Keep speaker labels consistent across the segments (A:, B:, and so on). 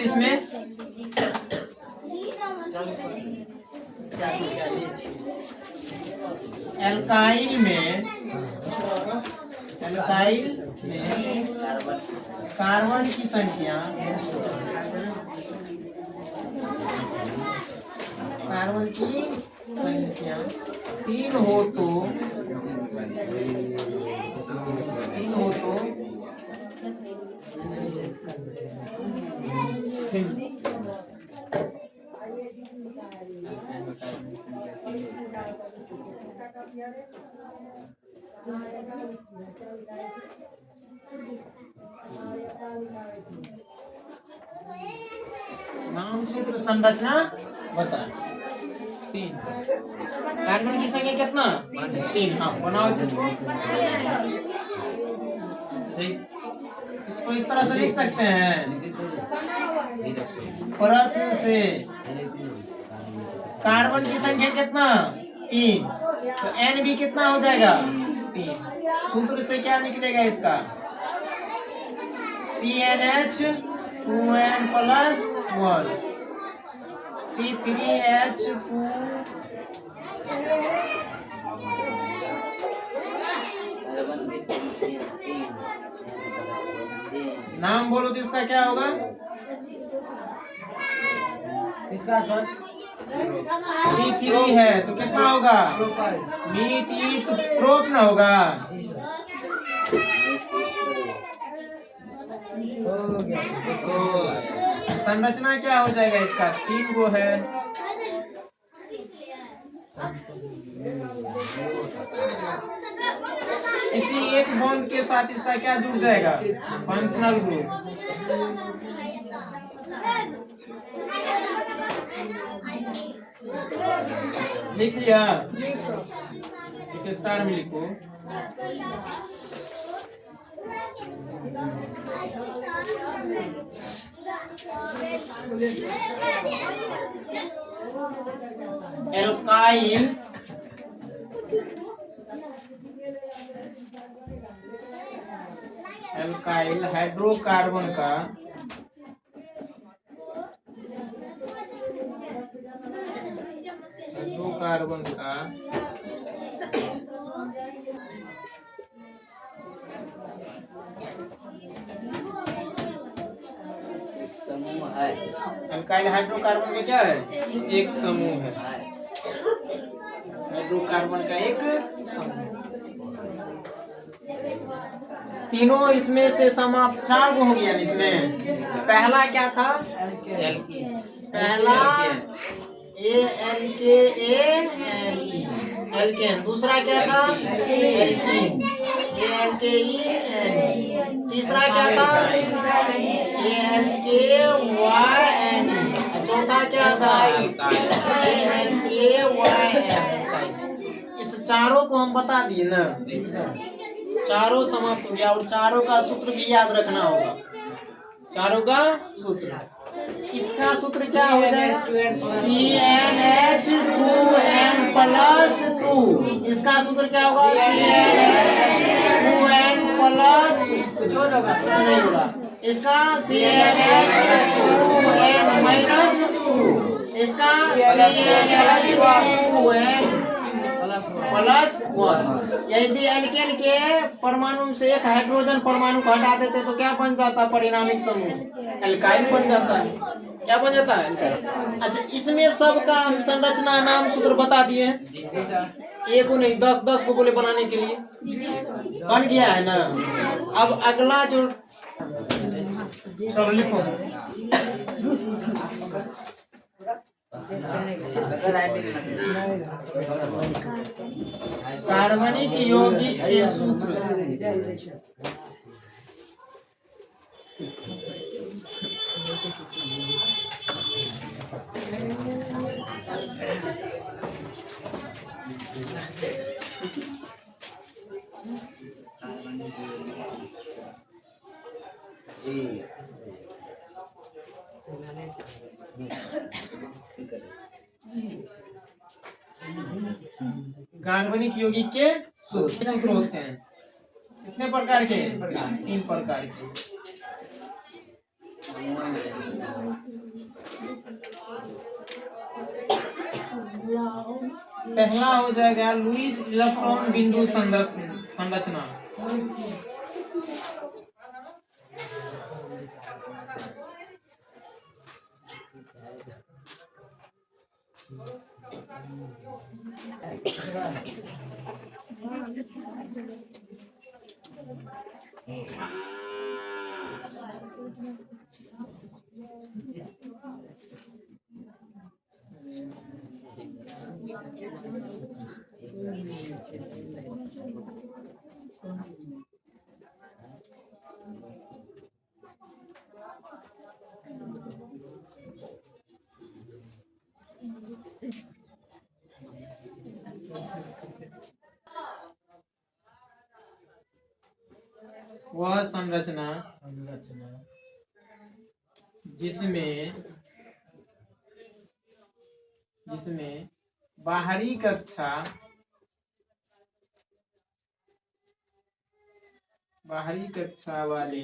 A: इसमें? एल्काइल में कार्बन की संख्या 3 हो तो नाम सूत्र संरचना बता। 3 कार्बन की संख्या कितना? 3। हाँ बनाओ इसको इस तरह से लिख सकते हैं प्रश्न से। कार्बन की संख्या कितना? 3। तो एन भी कितना हो जाएगा? 3। सूत्र से क्या निकलेगा इसका? CnH2n+1 C3H2 नाम बोलो तो इसका क्या होगा?
B: इसका सर
A: C3 है तो कितना होगा? मीट प्रोप न होगा। तो संरचना क्या हो जाएगा इसका? 3 गो है। इसी एक बॉन्ड के साथ इसका क्या जुड़ जाएगा? Functional group. लिख लिया? ठीक है स्टार में लिखो। एल्काइल हाइड्रोकार्बन का
C: समूह है।
A: एल्काइल हाइड्रोकार्बन का क्या है? एक समूह है। हाइड्रोकार्बन का एक समूह। तीनों इसमें से समाप्त 4 गो हो गया। इसमें पहला क्या था? पहला एल्केन। दूसरा क्या था? एल्कीन। तीसरा क्या था? ALKYN। चौथा क्या था? ALKYN। इस चारों को हम बता दिए ना, चारों समाप्त हो गया। और चारों का सूत्र भी याद रखना होगा। चारों का सूत्र, इसका सूत्र क्या हो जाएगा? CnH2n+2। इसका सूत्र क्या होगा? CnH2n+, कुछ हो जाएगा? कुछ नहीं होगा। इसका CnH2n-2। इसका CnH2n+1। यदि एल्केन के परमाणु से एक हाइड्रोजन परमाणु को हटा देते तो क्या बन जाता? परिणामिक समूह एल्काइल बन जाता है। क्या बन जाता है? एल्काइल। अच्छा, इसमें सबका हम संरचना नाम सूत्र बता दिए हैं। एक को नहीं 10 को बोले बनाने के लिए बन गया है ना। अब अगला जो चलो लिखो। कार्बनिक यौगिक के सूत्र। कार्बनिक यौगिक के सूत्र होते हैं कितने प्रकार के? 3 प्रकार के। पहला हो जाएगा लुईस इलेक्ट्रॉन बिंदु संरचना। वह संरचना जिसमें बाहरी कक्षा वाले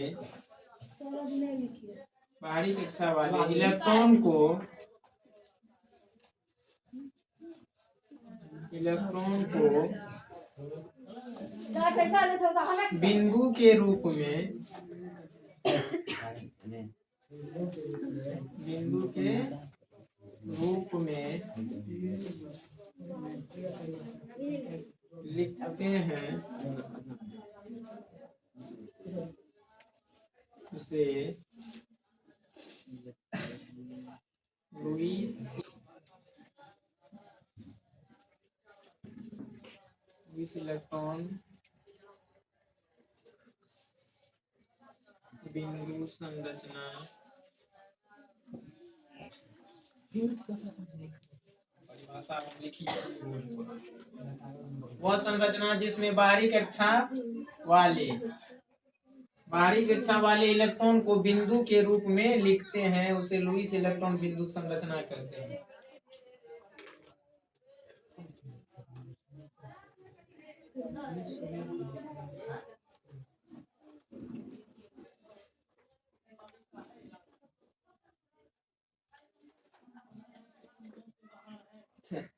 A: इलेक्ट्रॉन को बिंदु के रूप में लिखते हैं, उसे लुईस इलेक्ट्रॉन बिंदु संरचना परिभाषा लिखी। वह संरचना जिसमें बाहरी कक्षा वाले इलेक्ट्रॉन को बिंदु के रूप में लिखते हैं, उसे लुईस इलेक्ट्रॉन बिंदु संरचना कहते हैं।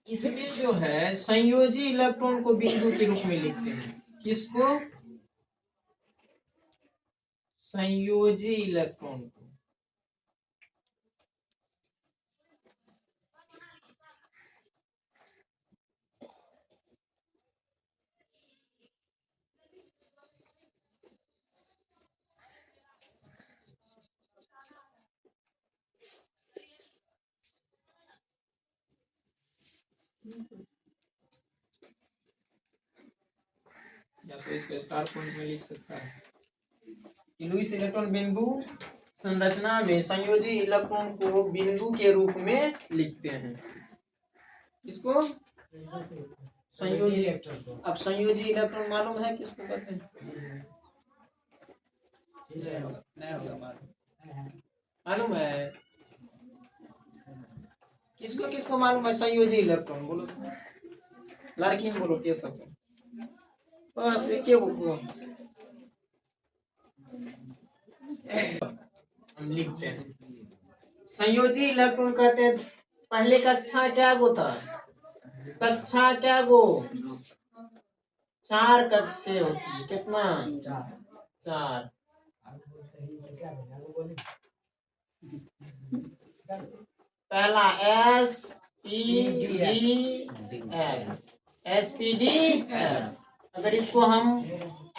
A: इसमें जो है संयोजी इलेक्ट्रॉन को बिंदु के रूप में लिखते हैं। किसको? संयोजी इलेक्ट्रॉन को। या तो इसको स्टार पॉइंट में लिख सकता है कि लुईस इलेक्ट्रॉन बिंदु संरचना में संयोजी इलेक्ट्रॉन को बिंदु के रूप में लिखते हैं। इसको संयोजी इलेक्ट्रॉन। अब संयोजी इलेक्ट्रॉन मालूम है किसको कहते हैं? मालूम है? किसको मालूम है संयोजी इलेक्ट्रॉन? बोलो लड़की में बोलो के सब बस एक हम लिखते हैं। संयोजी इलेक्ट्रॉन कहते हैं पहले कक्षा क्या गो था? कक्षा क्या गो? 4 कक्षे होती है। कितना? 4। पहला SPDF। अगर इसको हम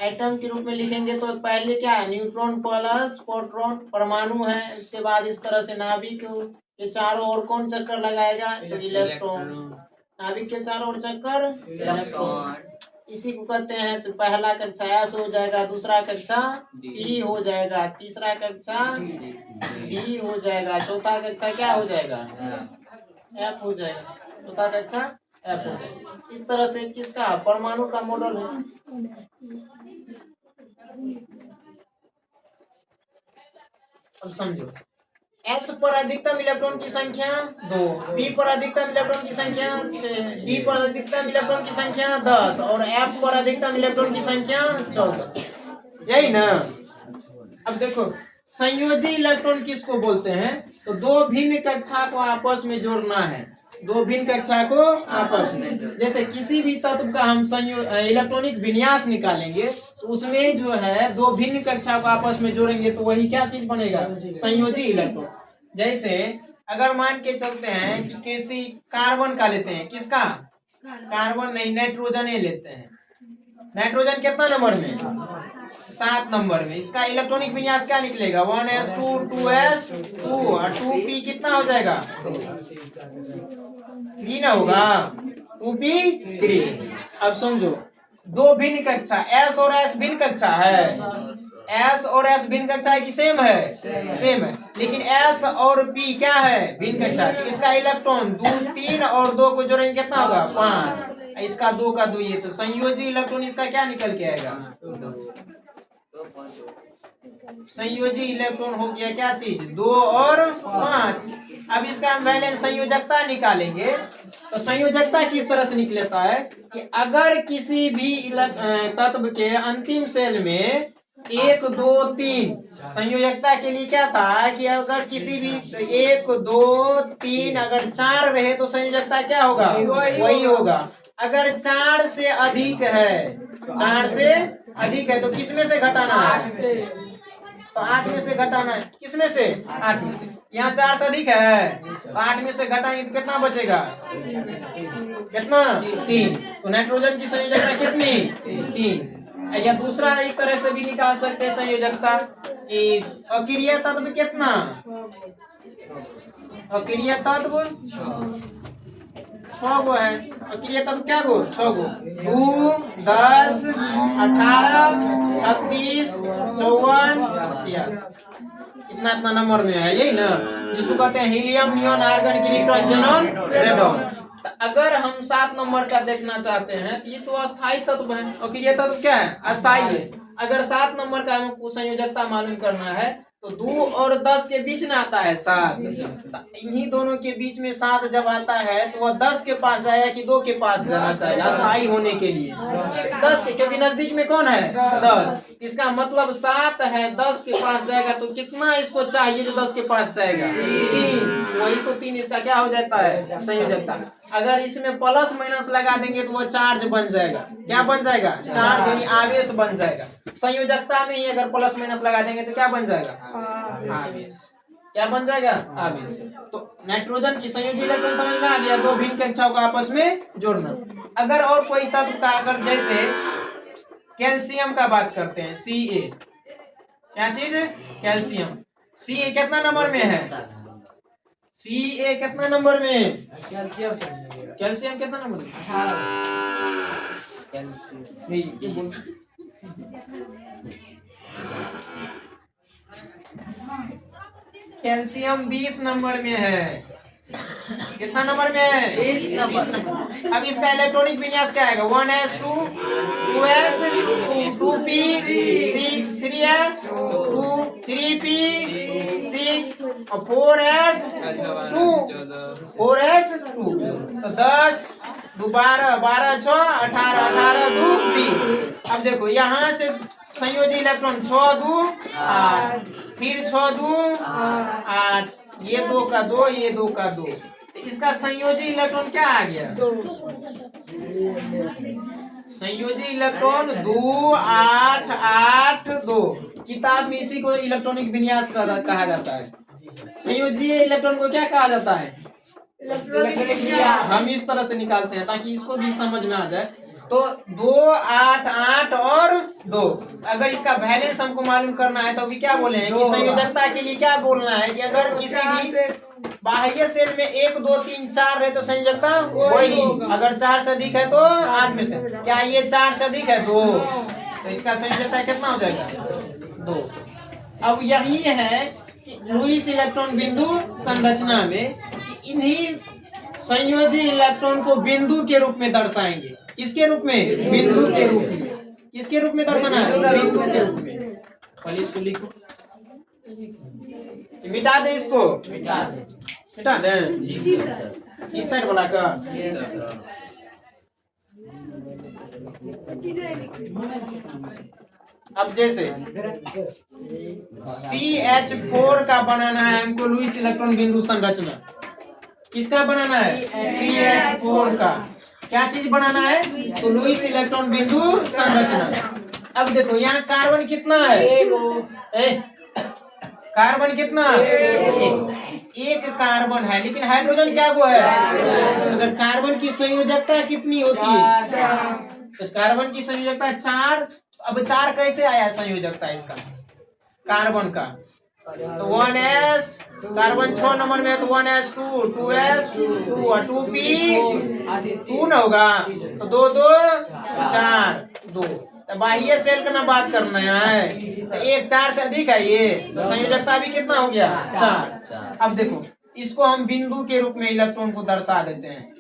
A: एटम के रूप में लिखेंगे तो पहले क्या है? न्यूट्रॉन प्लस प्रोटॉन परमाणु है। उसके बाद इस तरह से नाभिक के चारों ओर कौन चक्कर लगाएगा? तो इलेक्ट्रॉन। नाभिक के चारों ओर चक्कर इलेक्ट्रॉन, इसी को कहते हैं। तो पहला कक्षा S हो जाएगा, दूसरा कक्षा P हो जाएगा, तीसरा कक्षा D हो जाएगा, चौथा कक्षा क्या हो जाएगा? F हो जाएगा, चौथा कक्षा F हो जाएगा। इस तरह से किसका परमाणु का मॉडल है। अब समझो, S पर अधिकतम इलेक्ट्रॉन की संख्या 2, P पर अधिकतम इलेक्ट्रॉन की संख्या 6, D पर अधिकतम इलेक्ट्रॉन की संख्या 10 और F पर अधिकतम इलेक्ट्रॉन की संख्या 14। यही ना? अब देखो संयोजी इलेक्ट्रॉन किसको बोलते हैं? तो 2 भिन्न कक्षा को आपस में जोड़ना है। दो भिन्न कक्षा को आपस में, जैसे किसी भी तत्व का हम इलेक्ट्रॉनिक विन्यास निकालेंगे तो उसमें जो है दो भिन्न कक्षा को आपस में जोड़ेंगे तो वही क्या चीज बनेगा, संयोजी इलेक्ट्रॉन। जैसे अगर मान के चलते हैं कि किसी कार्बन का लेते हैं, किसका, कार्बन नहीं, नाइट्रोजन ही लेते हैं। नाइट्रोजन कितना नंबर में, 7 नंबर में। इसका इलेक्ट्रॉनिक विन्यास क्या निकलेगा, 1s2 2s2 और 2p कितना हो जाएगा, 3 ना होगा, 2p3। अब समझो दो भिन्न कक्षा, s और s भिन्न कक्षा है, s और s भिन्न कक्षा है कि सेम है, सेम है, लेकिन s और p क्या है, भिन्न कक्षा। इसका इलेक्ट्रॉन 2 3 और 2 को जोड़ेंगे कितना होगा, 5। इसका 2 का 2, ये तो संयोजी इलेक्ट्रॉन इसका क्या निकल के आएगा, संयोजी इलेक्ट्रॉन हो गया क्या चीज, 2 और 5। अब इसका हम वैलेंस संयोजकता निकालेंगे तो संयोजकता किस तरह से निकलता है कि अगर किसी भी तत्व के अंतिम सेल में 1 2 3, संयोजकता के लिए क्या था कि अगर किसी भी 1 2 3 अगर 4 रहे तो संयोजकता क्या होगा, वही होगा। अगर 4 से अधिक है, 4 से अधिक है तो किस में से घटाना है, तो 8 में से घटाना है, किस में से, 8 में से। यहाँ 4 से अधिक है तो 8 में से घटाएंगे तो कितना बचेगा, कितना, 3। तो नाइट्रोजन की संयोजकता कितनी, 3। या दूसरा एक तरह से भी निकाल सकते हैं संयोजकता कि अक्रिय तत्व कितना, अक्रिय तत्व 6 गो है, अक्रिय तत्व क्या गो, 6 गो, 2 10 18 36 54 86, इतना इतना नंबर में है, यही ना जिसको कहते हैं helium, neon, argon, krypton, xenon, radon. अगर हम 7 नंबर का देखना चाहते हैं तो ये तो अस्थाई तत्व है, अक्रिय तत्व क्या है, अस्थाई है। अगर 7 नंबर का हमको संयोजकता मालूम करना है तो 2 और 10 के बीच में आता है 7, इन्हीं दोनों के बीच में 7 जब आता है तो वह 10 के पास जाएगा कि 2 के पास जाना चाहिए अस्थाई होने के लिए, 10 के, क्योंकि नजदीक में कौन है, 10। इसका मतलब 7 है, 10 के पास जाएगा तो कितना इसको चाहिए जो 10 के पास जाएगा, 3। वही तो 3 इसका क्या हो जाता है, संयोजकता। अगर इसमें प्लस माइनस लगा देंगे तो वह चार्ज बन जाएगा, क्या बन जाएगा, चार्ज यानी आवेश बन जाएगा। संयोजकता में ही अगर प्लस माइनस लगा देंगे तो क्या बन जाएगा, आवेश। क्या बन जाएगा, आवेश। तो नाइट्रोजन की संयोजी इलेक्ट्रॉन समझ में आ गया, दो भिन्न कक्षाओं को आपस में जोड़ना। अगर और कोई तत्व का, अगर जैसे कैल्शियम का बात करते हैं, Ca, क्या चीज है, कैल्शियम। Ca कितना नंबर में है, Ca कितना नंबर में, कैल्शियम कितना नंबर में, कैल्शियम 20 नंबर में है, कितना नंबर में है, 20 नंबर। अब इसका इलेक्ट्रॉनिक विन्यास क्या आएगा, 1s2 2s 2p 6 3s 2 3p 6 और 4s 2 4s 2। तो 10 2 12 12 6 18 18 2 20। अब देखो यहाँ से संयोजी इलेक्ट्रॉन 6 2 8, फिर 6 2 8, ये 2 का 2, ये 2 का 2। तो इसका संयोजी इलेक्ट्रॉन क्या आ गया, संयोजी इलेक्ट्रॉन 2 8 8 2। किताब में इसी को इलेक्ट्रॉनिक विन्यास कहा जाता है। संयोजी इलेक्ट्रॉन को क्या कहा जाता है, हम इस तरह से निकालते हैं ताकि इसको भी समझ में आ जाए। तो 2 8 8 और 2, अगर इसका वैलेंस हमको मालूम करना है तो अभी क्या बोले हैं कि संयोजकता के लिए क्या बोलना है कि अगर किसी भी बाह्य सेल में 1 2 3 4 रहे तो संयोजकता वही, अगर 4 से अधिक है तो 8 में से, क्या ये 4 से अधिक है 2, तो इसका संयोजकता कितना हो जाएगा, 2। अब यही है कि लुईस इलेक्ट्रॉन बिंदु संरचना में इन्हीं संयोजी इलेक्ट्रॉन को बिंदु के रूप में दर्शाएंगे। किसके रूप में, बिंदु के रूप में। किसके रूप में दर्शाना है, बिंदु के रूप में। पहले इसको लिखो, मिटा दे, इसको मिटा दे, इस साइड वाला का। अब जैसे CH4 का बनाना है हमको लुईस इलेक्ट्रॉन बिंदु संरचना, किसका बनाना है? CH4 का। क्या चीज बनाना है? तो लुईस इलेक्ट्रॉन बिंदु संरचना। अब देखो यहाँ कार्बन कितना है? कार्बन कितना? एक कार्बन है, लेकिन हाइड्रोजन क्या को है? अगर कार्बन की संयोजकता कितनी होती है? तो कार्बन की संयोजकता 4। अब 4 कैसे आया संयोजकता इसका कार्बन का? तो 1s, कार्बन 6 नंबर में तो 1s2, 2s, 2 और 2p 2 ना होगा, तो 2 2 4 2। तो बाह्य सेल का ना बात करना है, तो 1 4 से अधिक है ये, तो संयोजकता भी कितना हो गया? 4। अब देखो इसको हम बिंदु के रूप में इलेक्ट्रॉन को दर्शा देते हैं,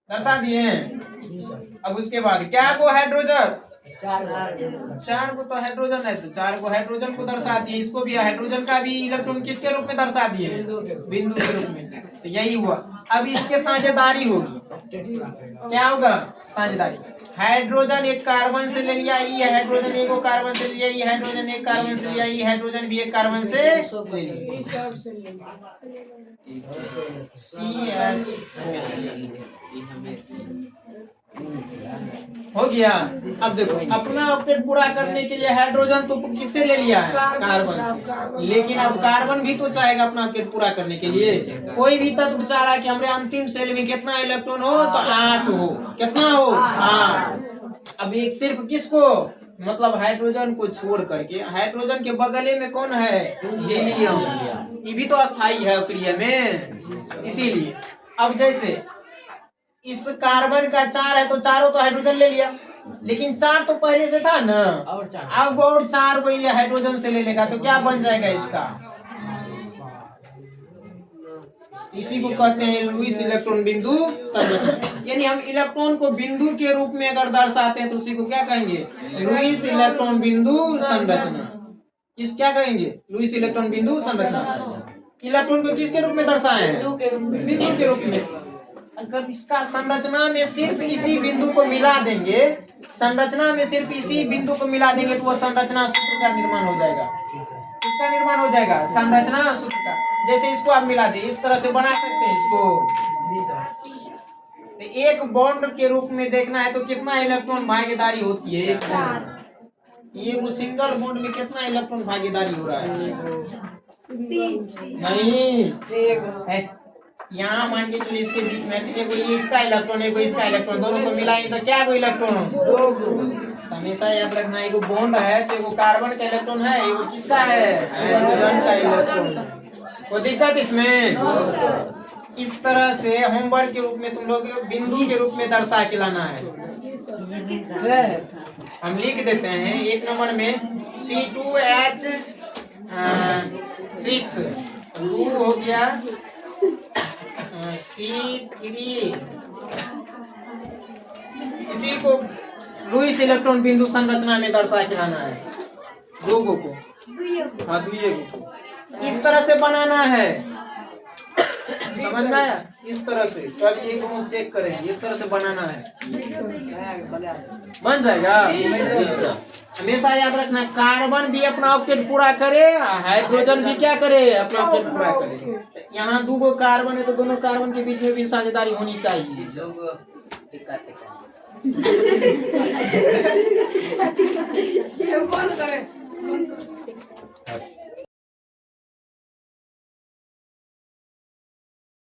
A: दर्शा दिए। अब उसके बाद क्या को हाइड्रोजन? 4 को तो हाइड्रोजन है, तो 4 को हाइड्रोजन को दर्शा दिए। इसको भी हाइड्रोजन का भी इलेक्ट्रॉन किसके रूप में दर्शा दिए? बिंदु के रूप में। तो यही हुआ। अब इसके साझेदारी होगी, क्या होगा? साझेदारी। हाइड्रोजन एक कार्बन से ले लिया, ये हाइड्रोजन एक कार्बन से लिया, ये हाइड्रोजन एक कार्बन से लिया, ये हाइड्रोजन भी एक कार्बन से ले लिया। हो गया। अब देखो अपना ऑक्टेट पूरा करने के लिए हाइड्रोजन तो किससे ले लिया है? कार्बन से। लेकिन अब कार्बन भी तो चाहेगा अपना ऑक्टेट पूरा करने के लिए। कोई भी तत्व चाह रहा है कि हमारे अंतिम सेल में कितना इलेक्ट्रॉन हो? तो 8 हो। कितना हो? 8। अब एक सिर्फ किसको, मतलब हाइड्रोजन को छोड़ करके, हाइड्रोजन के बगले में कौन है? हीलियम। ये भी तो अस्थाई है क्रिया में, इसीलिए। अब जैसे इस कार्बन का 4 है, तो चारों तो हाइड्रोजन ले लिया, लेकिन 4 तो पहले से था ना, अब और 4 को ये हाइड्रोजन से ले लेगा, तो क्या बन जाएगा इसका? इसी को कहते हैं लुईस इलेक्ट्रॉन बिंदु संरचना। यानी हम इलेक्ट्रॉन को बिंदु के रूप में अगर दर्शाते हैं तो उसी को क्या कहेंगे? लुईस इलेक्ट्रॉन बिंदु संरचना। इस क्या कहेंगे? लुईस इलेक्ट्रॉन बिंदु संरचना। इलेक्ट्रॉन को किसके रूप में दर्शाए हैं? बिंदु के रूप में। अगर इसका संरचना में सिर्फ इसी बिंदु को मिला देंगे, संरचना में सिर्फ इसी बिंदु को मिला देंगे, तो वह संरचना सूत्र का निर्माण हो जाएगा। इसका निर्माण हो जाएगा संरचना सूत्र का। जैसे इसको आप मिला दे, इस तरह से बना सकते हैं इसको। तो एक बॉन्ड के रूप में देखना है तो कितना इलेक्ट्रॉन भागीदारी होती है? एक बॉन्ड। ये सिंगल बॉन्ड में कितना इलेक्ट्रॉन भागीदारी हो रहा है? नहीं है। यहाँ मान के चलिए इसके बीच में ये इसका इलेक्ट्रॉन है, कोई इसका इलेक्ट्रॉन, दोनों को मिलाएंगे तो क्या कोई इलेक्ट्रॉन? हमेशा याद रखना, एगो बॉन्ड है तो एगो कार्बन का इलेक्ट्रॉन है, एगो किसका है? हाइड्रोजन का इलेक्ट्रॉन। कोई दिक्कत इसमें? इस तरह से होमवर्क के रूप में तुम लोग बिंदु के रूप में दर्शा के लाना है। हम लिख देते हैं 1 नंबर में C2H6 2 हो गया, C3। इसी को लुईस इलेक्ट्रॉन बिंदु संरचना में दर्शा के लाना है। लोगों को, हाँ दुइये को इस तरह से बनाना है। समझ में आया? इस तरह से चलिए एक चेक करें, इस तरह से बनाना है, बन जाएगा। हमेशा याद रखना, कार्बन भी अपना ऑक्टेट पूरा करे, हाइड्रोजन भी क्या करे? अपना ऑक्टेट पूरा करे। यहाँ 2 कार्बन है तो दोनों कार्बन के बीच में भी साझेदारी होनी चाहिए।